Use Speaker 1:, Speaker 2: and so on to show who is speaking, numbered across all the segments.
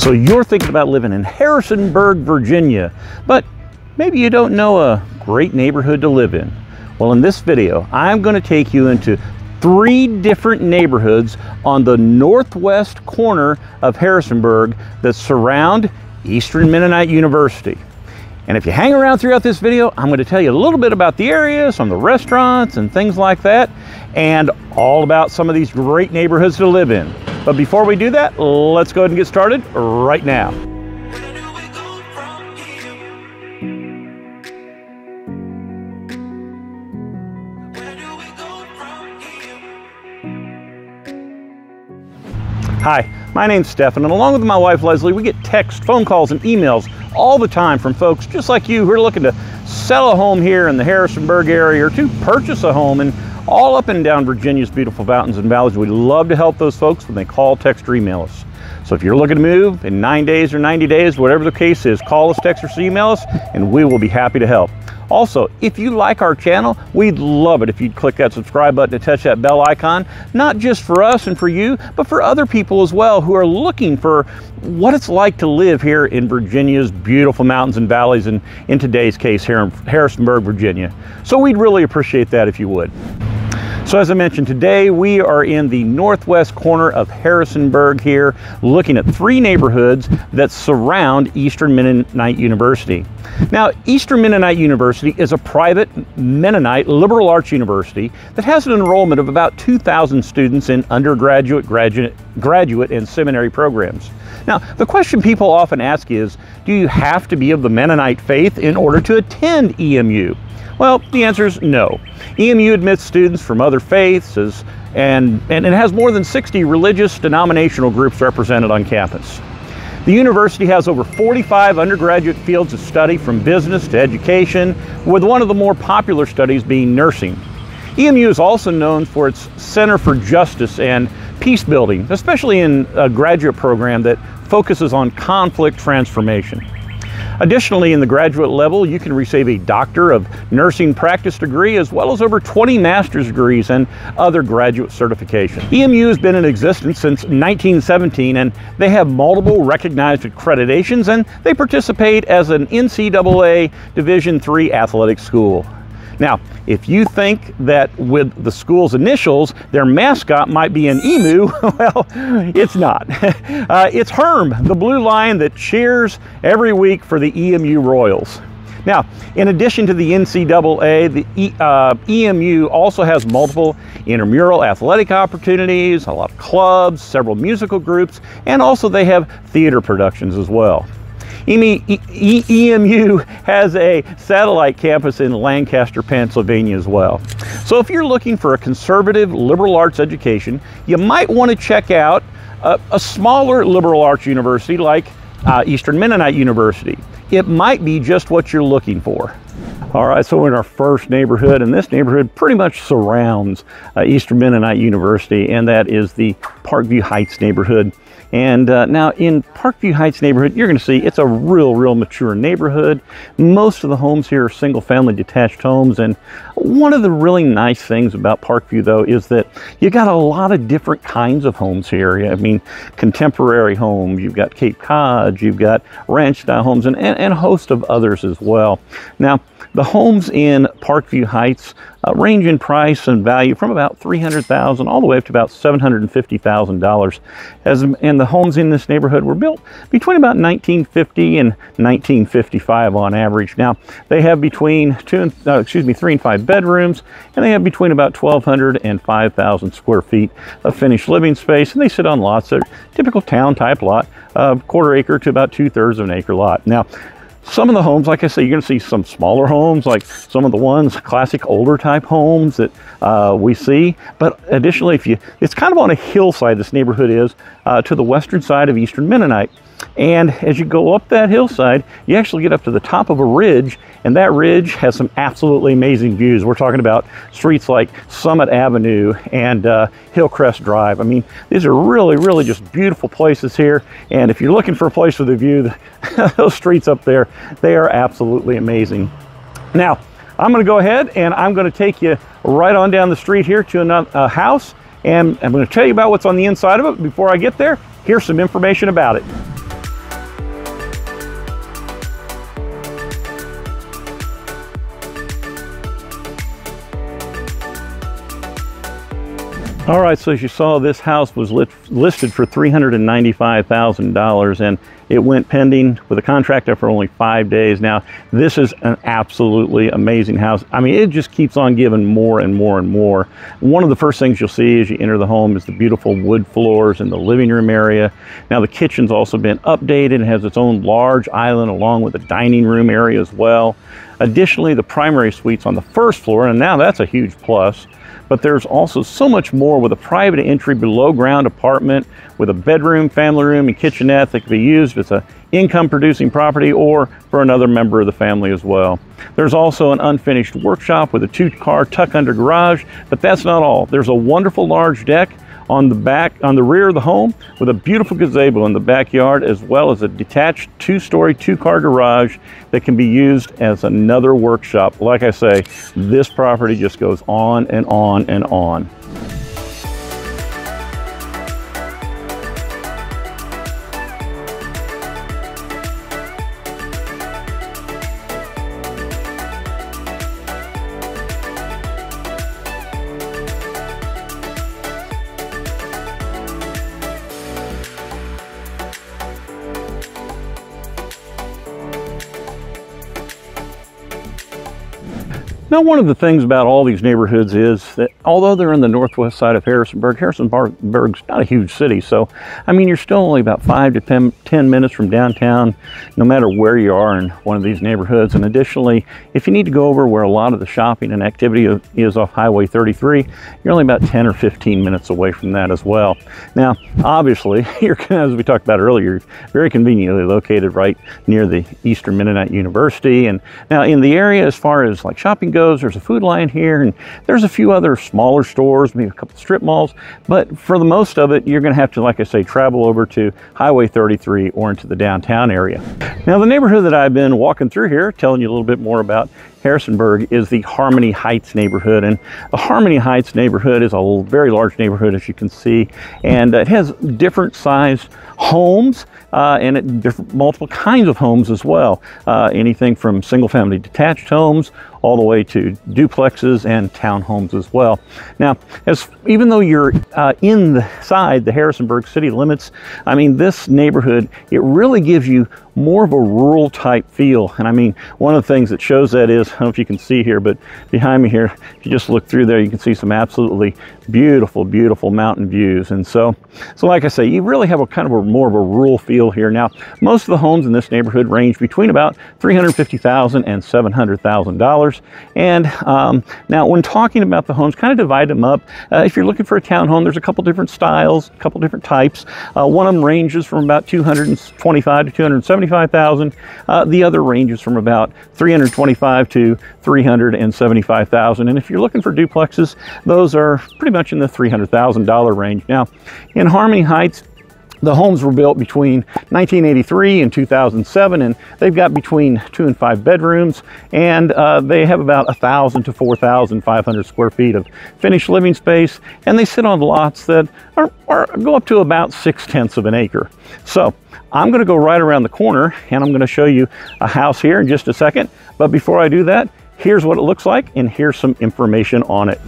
Speaker 1: So you're thinking about living in Harrisonburg, Virginia, but maybe you don't know a great neighborhood to live in. Well, in this video, I'm going to take you into 3 different neighborhoods on the northwest corner of Harrisonburg that surround Eastern Mennonite University. And if you hang around throughout this video, I'm going to tell you a little bit about the area, some of the restaurants and things like that, and all about some of these great neighborhoods to live in. But before we do that, let's go ahead and get started right now. Hi, my name's Stefan, and along with my wife Leslie, we get texts, phone calls, and emails all the time from folks just like you who are looking to sell a home here in the Harrisonburg area or to purchase a home and all up and down Virginia's beautiful mountains and valleys. We'd love to help those folks when they call, text, or email us. So if you're looking to move in 9 days or 90 days, whatever the case is, call us, text, or email us, and we will be happy to help. Also, if you like our channel, we'd love it if you'd click that subscribe button and touch that bell icon, not just for us and for you, but for other people as well who are looking for what it's like to live here in Virginia's beautiful mountains and valleys, and in today's case here in Harrisonburg, Virginia. So we'd really appreciate that if you would. So as I mentioned, today we are in the northwest corner of Harrisonburg here, looking at 3 neighborhoods that surround Eastern Mennonite University. Now, Eastern Mennonite University is a private Mennonite liberal arts university that has an enrollment of about 2,000 students in undergraduate, graduate, and seminary programs. Now, the question people often ask is, do you have to be of the Mennonite faith in order to attend EMU? Well, the answer is no. EMU admits students from other faiths and it has more than 60 religious denominational groups represented on campus. The university has over 45 undergraduate fields of study, from business to education, with one of the more popular studies being nursing. EMU is also known for its Center for Justice and Peace Building, especially in a graduate program that focuses on conflict transformation. Additionally, in the graduate level, you can receive a Doctor of Nursing practice degree, as well as over 20 master's degrees and other graduate certifications. EMU has been in existence since 1917, and they have multiple recognized accreditations, and they participate as an NCAA Division III athletic school. Now, if you think that with the school's initials, their mascot might be an emu, well, it's not. It's Herm, the blue lion that cheers every week for the EMU Royals. Now, in addition to the NCAA, the EMU also has multiple intramural athletic opportunities, a lot of clubs, several musical groups, and also they have theater productions as well. EMU has a satellite campus in Lancaster, Pennsylvania as well. So if you're looking for a conservative liberal arts education, you might want to check out a smaller liberal arts university like Eastern Mennonite University. It might be just what you're looking for. All right, so we're in our first neighborhood, and this neighborhood pretty much surrounds Eastern Mennonite University, and that is the Parkview Heights neighborhood. And now in Parkview Heights neighborhood, you're going to see it's a real mature neighborhood. Most of the homes here are single-family detached homes, and one of the really nice things about Parkview, though, is that you got a lot of different kinds of homes here. I mean, contemporary homes, you've got Cape Cod, you've got ranch-style homes, and a host of others as well. Now, the homes in Parkview Heights range in price and value from about $300,000 all the way up to about $750,000. And the homes in this neighborhood were built between about 1950 and 1955 on average. Now, they have between 3 and 5 bedrooms, and they have between about 1,200 and 5,000 square feet of finished living space, and they sit on lots that are typical town type lot, quarter acre to about 2/3 of an acre lot. Now, some of the homes, like I say, you're going to see some smaller homes, like some of the ones, classic older type homes that we see. But additionally, it's kind of on a hillside, this neighborhood is, to the western side of Eastern Mennonite. And as you go up that hillside, you actually get up to the top of a ridge, and that ridge has some absolutely amazing views. We're talking about streets like Summit Avenue and Hillcrest Drive. I mean, these are really just beautiful places here. And if you're looking for a place with a view, those streets up there, they are absolutely amazing. Now, I'm going to go ahead and I'm going to take you right on down the street here to a house, and I'm going to tell you about what's on the inside of it. Before I get there, here's some information about it. All right, so as you saw, this house was listed for $395,000, and it went pending with a contract for only 5 days. Now, this is an absolutely amazing house. I mean, it just keeps on giving more and more and more. One of the first things you'll see as you enter the home is the beautiful wood floors in the living room area. Now, the kitchen's also been updated and has its own large island along with a dining room area as well. Additionally, the primary suite's on the first floor, and now that's a huge plus. But there's also so much more with a private entry below ground apartment with a bedroom, family room, and kitchenette that can be used as an income producing property or for another member of the family as well. There's also an unfinished workshop with a 2-car tuck under garage, but that's not all. There's a wonderful large deck on the rear of the home with a beautiful gazebo in the backyard, as well as a detached 2-story 2-car garage that can be used as another workshop. Like I say, this property just goes on and on and on. Now, one of the things about all these neighborhoods is that although they're in the northwest side of Harrisonburg, Harrisonburg's not a huge city. So, I mean, you're still only about 5 to 10 minutes from downtown, no matter where you are in one of these neighborhoods. And additionally, if you need to go over where a lot of the shopping and activity is off Highway 33, you're only about 10 or 15 minutes away from that as well. Now, obviously, you're, as we talked about earlier, very conveniently located right near the Eastern Mennonite University. And now in the area, as far as like shopping goes, there's a Food Lion here, and there's a few other smaller stores, maybe a couple strip malls, but for the most of it, you're going to have to, like I say, travel over to Highway 33 or into the downtown area. Now, the neighborhood that I've been walking through here, telling you a little bit more about Harrisonburg, is the Harmony Heights neighborhood. And the Harmony Heights neighborhood is a very large neighborhood, as you can see, and it has different sized homes and multiple kinds of homes as well. Anything from single family detached homes all the way to duplexes and townhomes as well. Now, even though you're inside the Harrisonburg city limits, I mean, this neighborhood, it really gives you more of a rural type feel. And I mean, one of the things that shows that is, I don't know if you can see here, but behind me here, if you just look through there, you can see some absolutely beautiful, beautiful mountain views. And so like I say, you really have a kind of more of a rural feel here. Now, most of the homes in this neighborhood range between about $350,000 and $700,000. And now, when talking about the homes, kind of divide them up. If you're looking for a townhome, there's a couple different styles, a couple different types. One of them ranges from about $225,000 to $275,000. The other ranges from about $325,000 to $375,000. And if you're looking for duplexes, those are pretty much in the $300,000 range. Now, in Harmony Heights, the homes were built between 1983 and 2007, and they've got between 2 and 5 bedrooms, and they have about 1,000 to 4,500 square feet of finished living space, and they sit on lots that go up to about 6/10 of an acre. So I'm going to go right around the corner, and I'm going to show you a house here in just a second. But before I do that, here's what it looks like, and here's some information on it.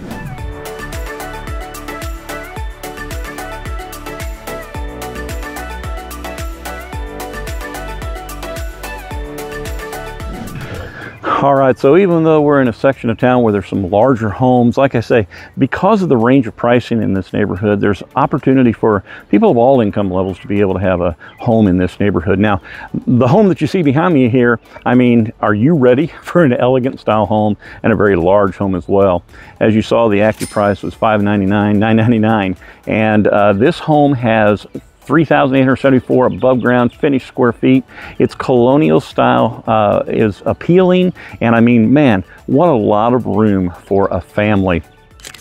Speaker 1: All right, so even though we're in a section of town where there's some larger homes, like I say, because of the range of pricing in this neighborhood, there's opportunity for people of all income levels to be able to have a home in this neighborhood. Now, the home that you see behind me here, I mean, are you ready for an elegant style home and a very large home as well? As you saw, the active price was $599,999, and this home has 3,874 above ground finished square feet. Its colonial style is appealing, and I mean, man, what a lot of room for a family.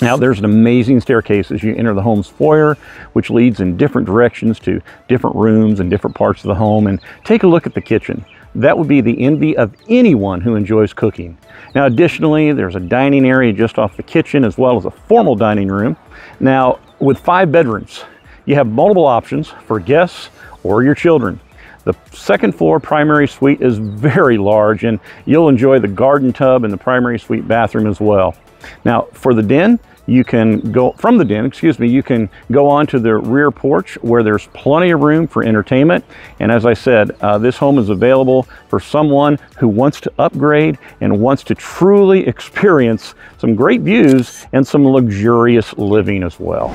Speaker 1: Now, there's an amazing staircase as you enter the home's foyer, which leads in different directions to different rooms and different parts of the home. And take a look at the kitchen. That would be the envy of anyone who enjoys cooking. Now, additionally, there's a dining area just off the kitchen, as well as a formal dining room. Now, with 5 bedrooms, you have multiple options for guests or your children. The second floor primary suite is very large, and you'll enjoy the garden tub and the primary suite bathroom as well. Now, for the den, you can go from the den, excuse me, you can go onto the rear porch where there's plenty of room for entertainment. And as I said, this home is available for someone who wants to upgrade and wants to truly experience some great views and some luxurious living as well.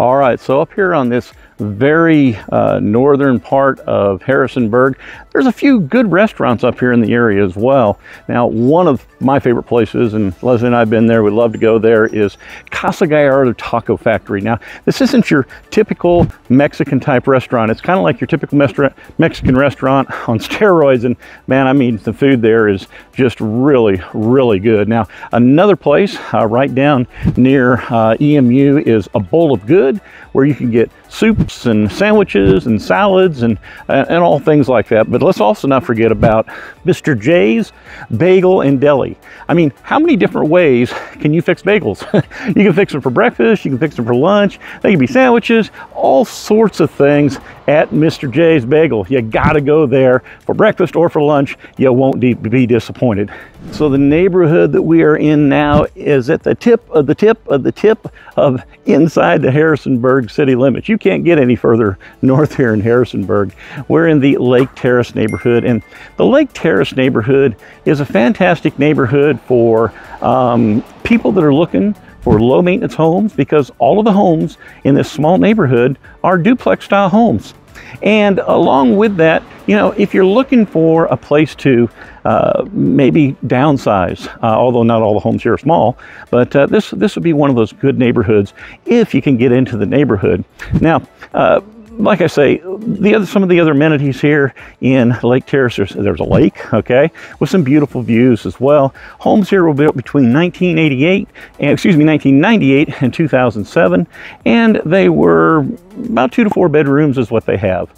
Speaker 1: All right, so up here on this very northern part of Harrisonburg, there's a few good restaurants up here in the area as well. Now, one of my favorite places, and Leslie and I have been there, we'd love to go there, is Casa Gallardo Taco Factory. Now, this isn't your typical Mexican type restaurant. It's kind of like your typical Mexican restaurant on steroids, and man, I mean, the food there is just really, really good. Now, another place right down near EMU is A Bowl of Good, where you can get soups and sandwiches and salads and all things like that. But let's also not forget about Mr. J's Bagel and Deli. I mean, how many different ways can you fix bagels? You can fix them for breakfast, you can fix them for lunch, they can be sandwiches, all sorts of things at Mr. J's Bagel. You gotta go there for breakfast or for lunch. You won't be disappointed. So the neighborhood that we are in now is at the tip of the tip of the tip of inside the Harrisonburg city limits. You can't get any further north here in Harrisonburg. We're in the Lake Terrace neighborhood, and the Lake Terrace neighborhood is a fantastic neighborhood for people that are looking for low maintenance homes, because all of the homes in this small neighborhood are duplex style homes. And along with that, you know, if you're looking for a place to maybe downsize, although not all the homes here are small, but this would be one of those good neighborhoods if you can get into the neighborhood. Now, like I say, some of the other amenities here in Lake Terrace, there's a lake, okay, with some beautiful views as well. Homes here were built between 1998 and 2007, and they were about 2 to 4 bedrooms is what they have.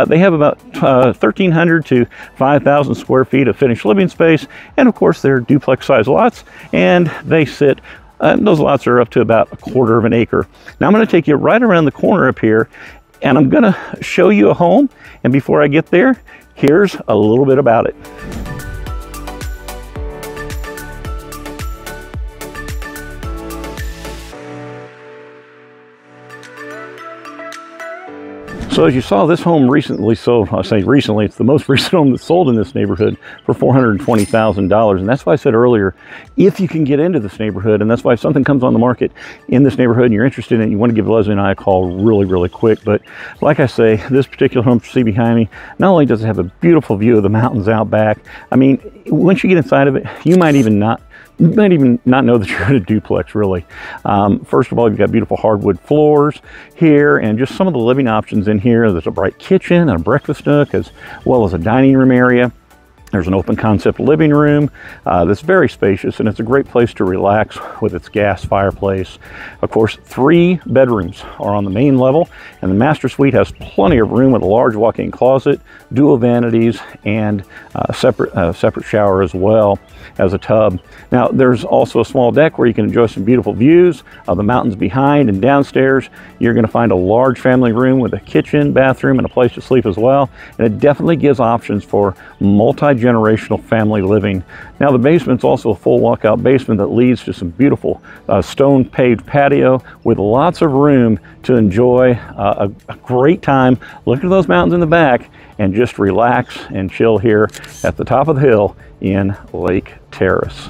Speaker 1: They have about 1,300 to 5,000 square feet of finished living space, and of course they're duplex size lots, and they sit those lots are up to about 1/4 of an acre. Now I'm going to take you right around the corner up here, and I'm going to show you a home. And before I get there, here's a little bit about it. So as you saw, this home recently sold. I say recently, it's the most recent home that's sold in this neighborhood for $420,000. And that's why I said earlier, if you can get into this neighborhood, and that's why if something comes on the market in this neighborhood and you're interested in it, you want to give Leslie and I a call really, really quick. But like I say, this particular home you see behind me, not only does it have a beautiful view of the mountains out back, I mean, once you get inside of it, you might even not know that you're in a duplex, really. First of all, you've got beautiful hardwood floors here, and just some of the living options in here. There's a bright kitchen and a breakfast nook, as well as a dining room area. There's an open concept living room that's very spacious, and it's a great place to relax with its gas fireplace. Of course, 3 bedrooms are on the main level, and the master suite has plenty of room with a large walk-in closet, dual vanities, and a separate shower as well as a tub. Now, there's also a small deck where you can enjoy some beautiful views of the mountains behind, and downstairs you're going to find a large family room with a kitchen, bathroom, and a place to sleep as well. And it definitely gives options for multi-generational family living. Now, the basement's also a full walkout basement that leads to some beautiful stone paved patio with lots of room to enjoy a great time. Look at those mountains in the back and just relax and chill here at the top of the hill in Lake Terrace.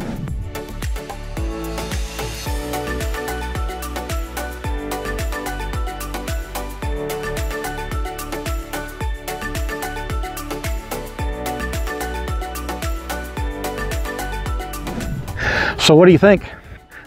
Speaker 1: So what do you think?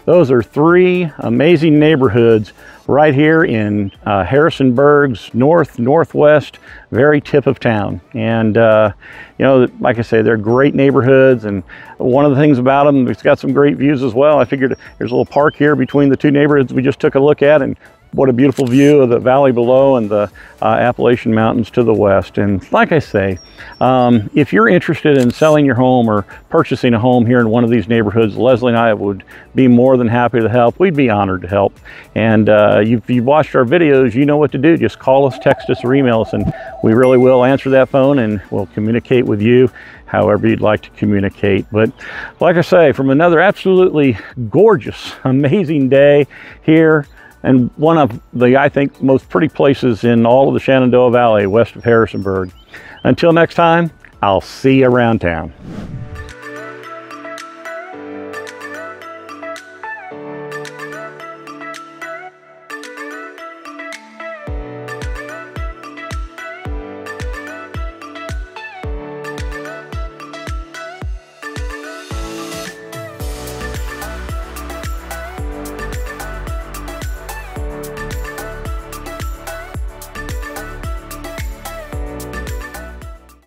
Speaker 1: Those are 3 amazing neighborhoods right here in Harrisonburg's northwest, very tip of town. And you know, like I say, they're great neighborhoods, and one of the things about them, it's got some great views as well. I figured there's a little park here between the two neighborhoods we just took a look at, and what a beautiful view of the valley below and the Appalachian Mountains to the west. And like I say, if you're interested in selling your home or purchasing a home here in one of these neighborhoods, Leslie and I would be more than happy to help. We'd be honored to help. And if you've watched our videos, you know what to do. Just call us, text us, or email us, and we really will answer that phone, and we'll communicate with you however you'd like to communicate. But like I say, from another absolutely gorgeous, amazing day here, and one of the, I think, most pretty places in all of the Shenandoah Valley west of Harrisonburg. Until next time, I'll see you around town.